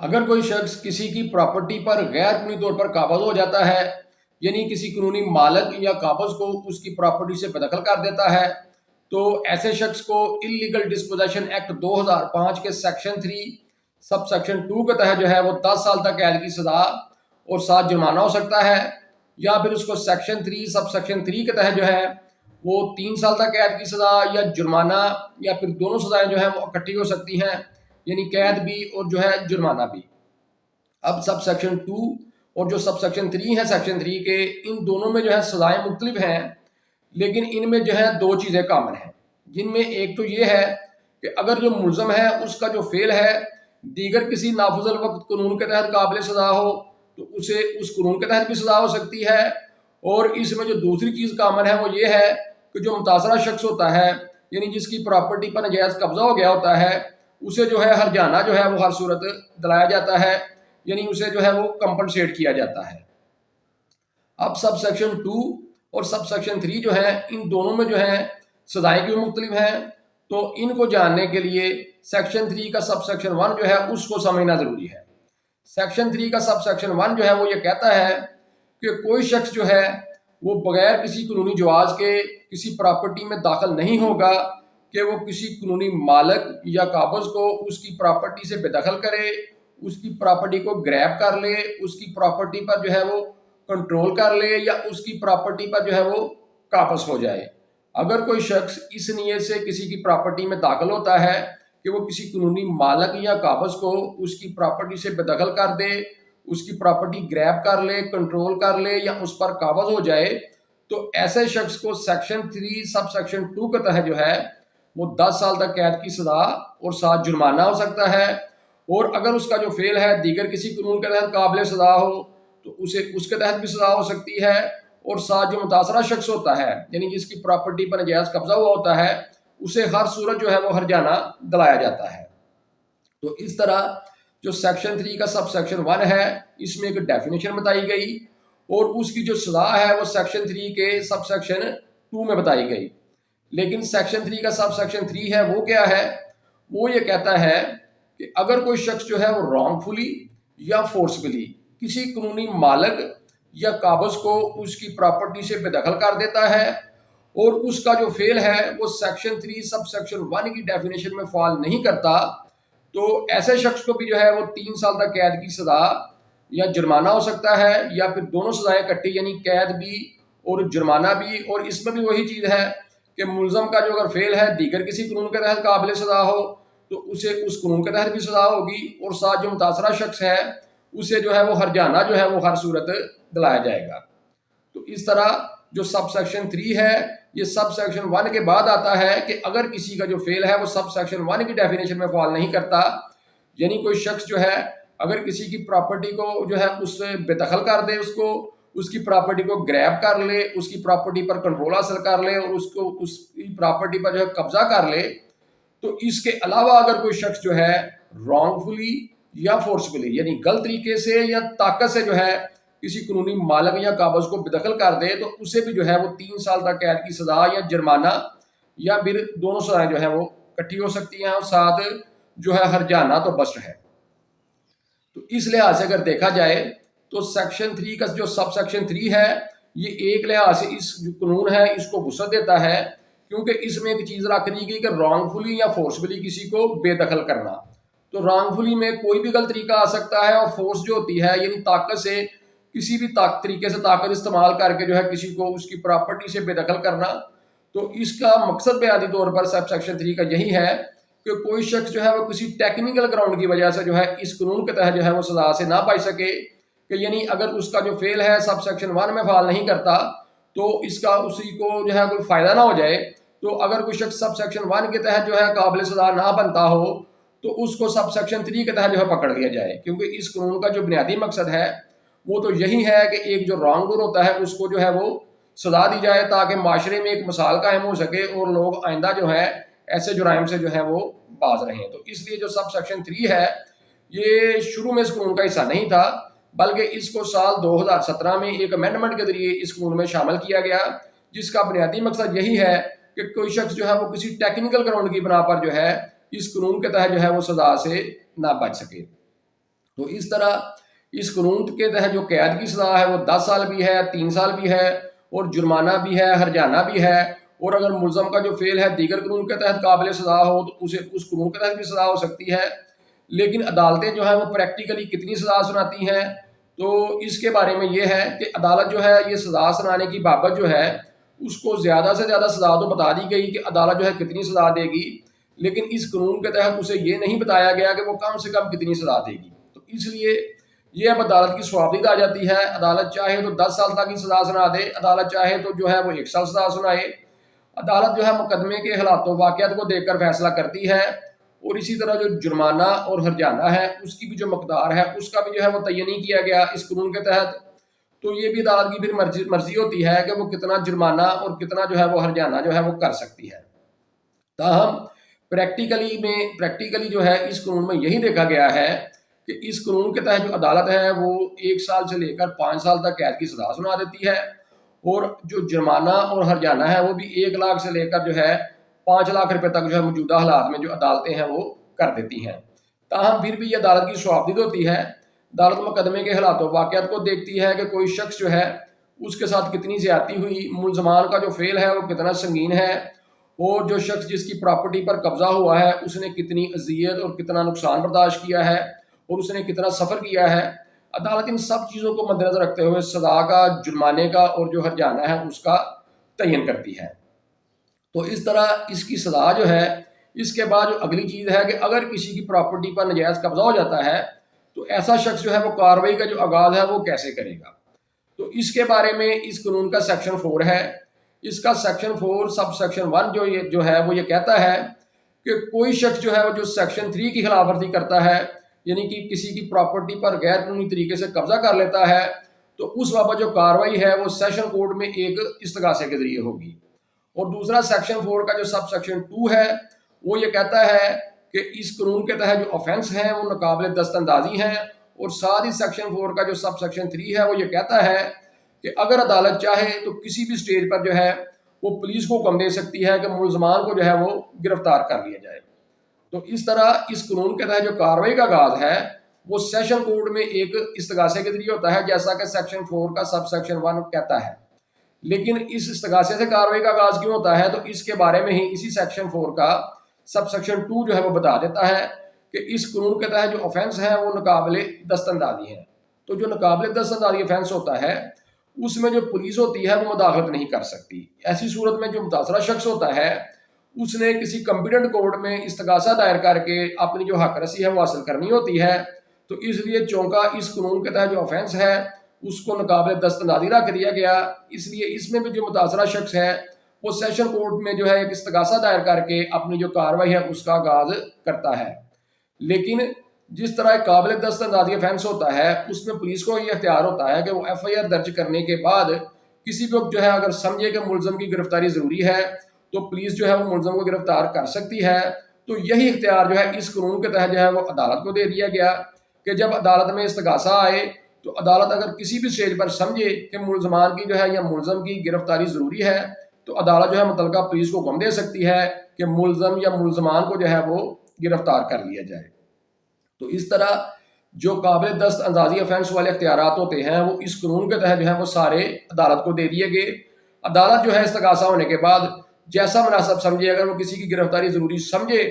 اگر کوئی شخص کسی کی پراپرٹی پر غیر قانونی طور پر قابض ہو جاتا ہے، یعنی کسی قانونی مالک یا قابض کو اس کی پراپرٹی سے بے دخل کر دیتا ہے، تو ایسے شخص کو انلیگل ڈسپوزیشن ایکٹ 2005 کے سیکشن 3 سب سیکشن 2 کے تحت جو ہے وہ 10 سال تک قید کی سزا اور 7 جرمانہ ہو سکتا ہے، یا پھر اس کو سیکشن 3 سب سیکشن 3 کے تحت جو ہے وہ 3 سال تک قید کی سزا یا جرمانہ، یا پھر دونوں سزائیں جو ہیں وہ اکٹھی ہو سکتی ہیں، یعنی قید بھی اور جو ہے جرمانہ بھی۔ اب سب سیکشن 2 اور جو سب سیکشن 3 ہے سیکشن 3 کے، ان دونوں میں جو ہے سزائیں مختلف ہیں، لیکن ان میں جو ہے 2 چیزیں کامن ہیں، جن میں ایک تو یہ ہے کہ اگر جو ملزم ہے اس کا جو فعل ہے دیگر کسی نافذ الوقت قانون کے تحت قابل سزا ہو تو اسے اس قانون کے تحت بھی سزا ہو سکتی ہے، اور اس میں جو دوسری چیز کامن ہے وہ یہ ہے کہ جو متاثرہ شخص ہوتا ہے، یعنی جس کی پراپرٹی پر ناجائز قبضہ ہو گیا ہوتا ہے، اسے جو ہے ہرجانہ جو ہے وہ ہر صورت دلایا جاتا ہے، یعنی اسے جو ہے وہ کمپنسیٹ کیا جاتا ہے۔ اب سب سیکشن 2 اور سب سیکشن 3 جو ہے ان دونوں میں جو ہے سزائیں کیوں مختلف ہیں، تو ان کو جاننے کے لیے سیکشن 3 کا سب سیکشن 1 جو ہے اس کو سمجھنا ضروری ہے۔ سیکشن 3 کا سب سیکشن 1 جو ہے وہ یہ کہتا ہے کہ کوئی شخص جو ہے وہ بغیر کسی قانونی جواز کے کسی پراپرٹی میں داخل نہیں ہوگا کہ وہ کسی قانونی مالک یا قابض کو اس کی پراپرٹی سے بے دخل کرے، اس کی پراپرٹی کو گریب کر لے، اس کی پراپرٹی پر جو ہے وہ کنٹرول کر لے، یا اس کی پراپرٹی پر جو ہے وہ قابض ہو جائے۔ اگر کوئی شخص اس نیت سے کسی کی پراپرٹی میں داخل ہوتا ہے کہ وہ کسی قانونی مالک یا قابض کو اس کی پراپرٹی سے بے دخل کر دے، اس کی پراپرٹی گریب کر لے، کنٹرول کر لے، یا اس پر قابض ہو جائے، تو ایسے شخص کو سیکشن 3 سب سیکشن 2 کے تحت جو ہے وہ 10 سال تک قید کی سزا اور 7 جرمانہ ہو سکتا ہے، اور اگر اس کا جو فعل ہے دیگر کسی قانون کے تحت قابل سزا ہو تو اسے اس کے تحت بھی سزا ہو سکتی ہے، اور ساتھ جو متاثرہ شخص ہوتا ہے، یعنی جس کی پراپرٹی پر ناجائز قبضہ ہوا ہوتا ہے، اسے ہر صورت جو ہے وہ ہرجانہ دلایا جاتا ہے۔ تو اس طرح جو سیکشن 3 کا سب سیکشن 1 ہے اس میں ایک ڈیفینیشن بتائی گئی، اور اس کی جو سزا ہے وہ سیکشن 3 کے سب سیکشن 2 میں بتائی گئی۔ لیکن سیکشن 3 کا سب سیکشن 3 ہے وہ کیا ہے؟ وہ یہ کہتا ہے کہ اگر کوئی شخص جو ہے وہ رانگ فلی یا فورسفلی کسی قانونی مالک یا قابض کو اس کی پراپرٹی سے بے دخل کر دیتا ہے، اور اس کا جو فعل ہے وہ سیکشن 3 سب سیکشن 1 کی ڈیفینیشن میں فال نہیں کرتا، تو ایسے شخص کو بھی جو ہے وہ 3 سال تک قید کی سزا یا جرمانہ ہو سکتا ہے، یا پھر دونوں سزائیں کٹھی، یعنی قید بھی اور جرمانہ بھی۔ اور اس میں بھی وہی چیز ہے کہ ملزم کا جو اگر فعل ہے دیگر کسی قانون کے تحت قابل سزا ہو تو اسے اس قانون کے تحت بھی سزا ہوگی، اور ساتھ جو متاثرہ شخص ہے اسے جو ہے وہ ہرجانہ جو ہے وہ ہر صورت دلایا جائے گا۔ تو اس طرح جو سب سیکشن 3 ہے یہ سب سیکشن 1 کے بعد آتا ہے کہ اگر کسی کا جو فعل ہے وہ سب سیکشن 1 کی ڈیفینیشن میں فال نہیں کرتا، یعنی کوئی شخص جو ہے اگر کسی کی پراپرٹی کو جو ہے اس سے بے دخل کر دے، اس کی پراپرٹی کو گریب کر لے، اس کی پراپرٹی پر کنٹرول حاصل کر لے، اور اس کی پراپرٹی پر جو ہے قبضہ کر لے، تو اس کے علاوہ اگر کوئی شخص جو ہے رانگ فلی یا فورسفلی یعنی غلط طریقے سے یا طاقت سے جو ہے کسی قانونی مالک یا قابض کو بے دخل کر دے، تو اسے بھی جو ہے وہ 3 سال تک قید کی سزا یا جرمانہ، یا پھر دونوں سزائیں جو ہیں وہ اکٹھی ہو سکتی ہیں، اور ساتھ جو ہے ہرجانہ تو بسٹ ہے۔ تو اس لحاظ سے اگر دیکھا جائے تو سیکشن 3 کا جو سب سیکشن 3 ہے یہ ایک لحاظ سے اس جو قانون ہے اس کو وسعت دیتا ہے، کیونکہ اس میں ایک چیز رکھ دی گئی کہ رانگ فلی یا فورسفلی کسی کو بے دخل کرنا۔ تو رانگ فلی میں کوئی بھی غلط طریقہ آ سکتا ہے، اور فورس جو ہوتی ہے یعنی طاقت سے کسی بھی طریقے سے طاقت استعمال کر کے جو ہے کسی کو اس کی پراپرٹی سے بے دخل کرنا۔ تو اس کا مقصد بنیادی طور پر سب سیکشن 3 کا یہی ہے کہ کوئی شخص جو ہے وہ کسی ٹیکنیکل گراؤنڈ کی وجہ سے جو ہے اس قانون کے تحت جو ہے وہ سزا سے نہ بچ سکے، کہ یعنی اگر اس کا جو فعل ہے سب سیکشن 1 میں فال نہیں کرتا تو اس کا اسی کو جو ہے کوئی فائدہ نہ ہو جائے، تو اگر کوئی شخص سب سیکشن 1 کے تحت جو ہے قابل سزا نہ بنتا ہو تو اس کو سب سیکشن 3 کے تحت جو ہے پکڑ لیا جائے، کیونکہ اس قانون کا جو بنیادی مقصد ہے وہ تو یہی ہے کہ ایک جو رانگ ڈور ہوتا ہے اس کو جو ہے وہ سزا دی جائے، تاکہ معاشرے میں ایک مثال قائم ہو سکے اور لوگ آئندہ جو ہے ایسے جرائم سے جو ہے وہ باز رہیں۔ تو اس لیے جو سب سیکشن 3 ہے یہ شروع میں اس قانون کا حصہ نہیں تھا، بلکہ اس کو سال 2017 میں ایک امینڈمنٹ کے ذریعے اس قانون میں شامل کیا گیا، جس کا بنیادی مقصد یہی ہے کہ کوئی شخص جو ہے وہ کسی ٹیکنیکل گراؤنڈ کی بنا پر جو ہے اس قانون کے تحت جو ہے وہ سزا سے نہ بچ سکے۔ تو اس طرح اس قانون کے تحت جو قید کی سزا ہے وہ 10 سال بھی ہے، 3 سال بھی ہے، اور جرمانہ بھی ہے، ہرجانہ بھی ہے، اور اگر ملزم کا جو فعل ہے دیگر قانون کے تحت قابل سزا ہو تو اسے اس قانون کے تحت بھی سزا ہو سکتی ہے۔ لیکن عدالتیں جو ہیں وہ پریکٹیکلی کتنی سزا سناتی ہیں، تو اس کے بارے میں یہ ہے کہ عدالت جو ہے یہ سزا سنانے کی بابت جو ہے اس کو زیادہ سے زیادہ سزا تو بتا دی گئی کہ عدالت جو ہے کتنی سزا دے گی، لیکن اس قانون کے تحت اسے یہ نہیں بتایا گیا کہ وہ کم سے کم کتنی سزا دے گی۔ تو اس لیے یہ اب عدالت کی صوابدید آ جاتی ہے، عدالت چاہے تو 10 سال تک کی سزا سنا دے، عدالت چاہے تو جو ہے وہ 1 سال سزا سنائے۔ عدالت جو ہے مقدمے کے حالات و واقعات کو دیکھ کر فیصلہ کرتی ہے، اور اسی طرح جو جرمانہ اور ہرجانہ ہے اس کی بھی جو مقدار ہے اس کا بھی جو ہے وہ تعین نہیں کیا گیا اس قانون کے تحت۔ تو یہ بھی عدالت کی پھر مرضی ہوتی ہے کہ وہ کتنا جرمانہ اور کتنا جو ہے وہ ہرجانہ جو ہے وہ کر سکتی ہے۔ تاہم پریکٹیکلی جو ہے اس قانون میں یہی دیکھا گیا ہے کہ اس قانون کے تحت جو عدالت ہے وہ 1 سال سے لے کر 5 سال تک قید کی سزا سنا دیتی ہے، اور جو جرمانہ اور ہرجانہ ہے وہ بھی 1 لاکھ سے لے کر جو ہے 5 لاکھ روپے تک جو ہے موجودہ حالات میں جو عدالتیں ہیں وہ کر دیتی ہیں۔ تاہم پھر بھی یہ عدالت کی صوابدید ہوتی ہے، عدالت مقدمے کے حالات و واقعات کو دیکھتی ہے کہ کوئی شخص جو ہے اس کے ساتھ کتنی زیادتی ہوئی، ملزمان کا جو فعل ہے وہ کتنا سنگین ہے، اور جو شخص جس کی پراپرٹی پر قبضہ ہوا ہے اس نے کتنی اذیت اور کتنا نقصان برداشت کیا ہے، اور اس نے کتنا سفر کیا ہے۔ عدالت ان سب چیزوں کو مد نظر رکھتے ہوئے سزا کا، جرمانے کا اور جو ہرجانہ ہے اس کا تعین کرتی ہے۔ تو اس طرح اس کی سزا جو ہے، اس کے بعد جو اگلی چیز ہے کہ اگر کسی کی پراپرٹی پر ناجائز قبضہ ہو جاتا ہے تو ایسا شخص جو ہے وہ کارروائی کا جو آغاز ہے وہ کیسے کرے گا۔ تو اس کے بارے میں اس قانون کا سیکشن 4 ہے۔ اس کا سیکشن 4 سب سیکشن 1 جو ہے وہ یہ کہتا ہے کہ کوئی شخص جو ہے وہ جو سیکشن 3 کی خلاف ورزی کرتا ہے، یعنی کہ کسی کی پراپرٹی پر غیر قانونی طریقے سے قبضہ کر لیتا ہے، تو اس بابت جو کارروائی ہے وہ سیشن کورٹ میں ایک استغاثے کے ذریعے ہوگی۔ اور دوسرا سیکشن 4 کا جو سب سیکشن 2 ہے وہ یہ کہتا ہے کہ اس قانون کے تحت جو آفینس ہیں وہ ناقابل دست اندازی ہیں، اور ساتھ ہی سیکشن 4 کا جو سب سیکشن 3 ہے وہ یہ کہتا ہے کہ اگر عدالت چاہے تو کسی بھی سٹیج پر جو ہے وہ پولیس کو حکم دے سکتی ہے کہ ملزمان کو جو ہے وہ گرفتار کر لیا جائے۔ تو اس طرح اس قانون کے تحت جو کارروائی کا آغاز ہے وہ سیشن کورٹ میں ایک استغاثے کے ذریعے ہوتا ہے، جیسا کہ سیکشن 4 کا سب سیکشن 1 کہتا ہے۔ لیکن اس استغاثے سے کارروائی کا آغاز کیوں ہوتا ہے، تو اس کے بارے میں ہی اسی سیکشن 4 کا سب سیکشن 2 جو ہے وہ بتا دیتا ہے کہ اس قانون کے تحت جو آفینس ہیں وہ ناقابل دست اندازی ہیں۔ تو جو ناقابل دست اندازی آفینس ہوتا ہے اس میں جو پولیس ہوتی ہے وہ مداخلت نہیں کر سکتی۔ ایسی صورت میں جو متاثرہ شخص ہوتا ہے اس نے کسی کمپیٹنٹ کورٹ میں استغاثہ دائر کر کے اپنی جو حق رسی ہے وہ حاصل کرنی ہوتی ہے۔ تو اس لیے چونکہ اس قانون کے تحت جو آفینس ہے اس کو ناقابل دست اندازی رکھ دیا گیا، اس لیے اس میں بھی جو متاثرہ شخص ہے وہ سیشن کورٹ میں جو ہے ایک استغاثہ دائر کر کے اپنی جو کارروائی ہے اس کا آغاز کرتا ہے۔ لیکن جس طرح ایک قابل دست اندازی آفینس ہوتا ہے اس میں پولیس کو یہ اختیار ہوتا ہے کہ وہ ایف آئی آر درج کرنے کے بعد کسی بھی وقت جو ہے اگر سمجھے کہ ملزم کی گرفتاری ضروری ہے تو پولیس جو ہے وہ ملزم کو گرفتار کر سکتی ہے۔ تو یہی اختیار جو ہے اس قانون کے تحت جو ہے وہ عدالت کو دے دیا گیا کہ جب عدالت میں استغاثہ آئے تو عدالت اگر کسی بھی اسٹیج پر سمجھے کہ ملزمان کی جو ہے یا ملزم کی گرفتاری ضروری ہے تو عدالت جو ہے متعلقہ پولیس کو حکم دے سکتی ہے کہ ملزم یا ملزمان کو جو ہے وہ گرفتار کر لیا جائے۔ تو اس طرح جو قابل دست اندازی آفینس والے اختیارات ہوتے ہیں وہ اس قانون کے تحت جو ہے وہ سارے عدالت کو دے دیے گئے۔ عدالت جو ہے استغاثہ ہونے کے بعد جیسا مناسب سمجھے، اگر وہ کسی کی گرفتاری ضروری سمجھے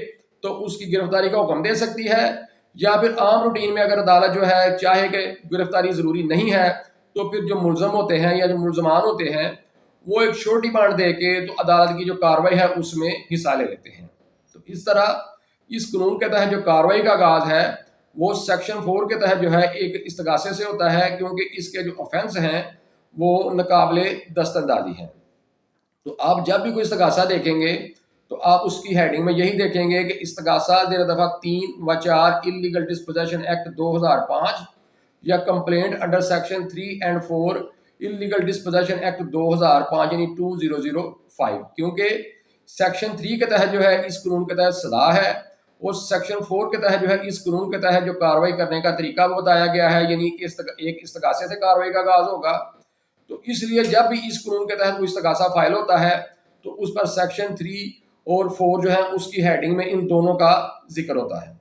تو اس کی گرفتاری کا حکم دے سکتی ہے، یا پھر عام روٹین میں اگر عدالت جو ہے چاہے کہ گرفتاری ضروری نہیں ہے تو پھر جو ملزم ہوتے ہیں یا جو ملزمان ہوتے ہیں وہ ایک چھوٹی بانڈ دے کے تو عدالت کی جو کارروائی ہے اس میں حصہ لے لیتے ہیں۔ تو اس طرح اس قانون کے تحت جو کارروائی کا آغاز ہے وہ سیکشن 4 کے تحت جو ہے ایک استغاثے سے ہوتا ہے، کیونکہ اس کے جو آفینس ہیں وہ ناقابل دست اندازی ہیں۔ تو آپ جب بھی کوئی استغاثہ دیکھیں گے تو آپ اس کی ہیڈنگ میں یہی دیکھیں گے کہ استغاثہ زیر دفعہ 3 و 4 انلیگل ڈسپوزیشن ایکٹ 2005 یا complaint under section 3 and 4 illegal disposition act 2005 یعنی 2005، کیونکہ سیکشن 3 کے تحت جو ہے اس قانون کے تحت سزا ہے، اور سیکشن 4 کے تحت جو ہے اس قانون کے تحت جو کارروائی کرنے کا طریقہ وہ بتایا گیا ہے، یعنی ایک استغاثے سے کارروائی کا آغاز ہوگا۔ تو اس لیے جب بھی اس قانون کے تحت کوئی استغاثہ فائل ہوتا ہے تو اس پر سیکشن 3 اور 4 جو ہے اس کی ہیڈنگ میں ان دونوں کا ذکر ہوتا ہے۔